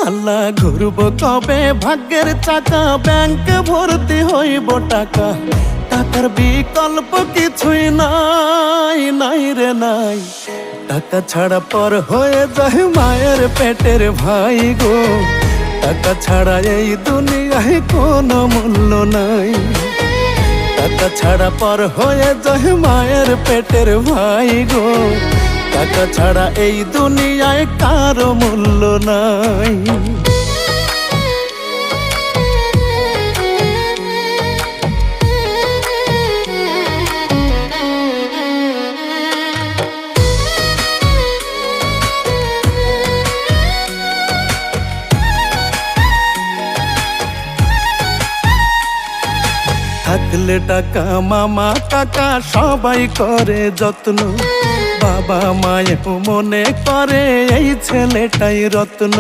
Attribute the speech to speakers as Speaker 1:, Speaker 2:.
Speaker 1: আল্লাহ ঘুরব কবে ভাগ্যের চাকা, ব্যাংকে ভর্তি হইব টাকা, টাকার বিকল্প কিছুই নাই, নাই রে নাই। টাকা ছাড়া পর হয়ে যায় মায়ের পেটের ভাই গো, টাকা ছাড়া এই দুনিয়ায় কোনো মূল্য নাই। টাকা ছাড়া পর হয়ে যায় মায়ের পেটের ভাই গো, টাকা ছাড়া এই দুনিয়ায় কারো মূল্য নাই। থাকলে টাকা মামা কাকা সবাই করে যত্ন, বাবা মায়েও মনে করে এই ছেলেটাই রত্ন।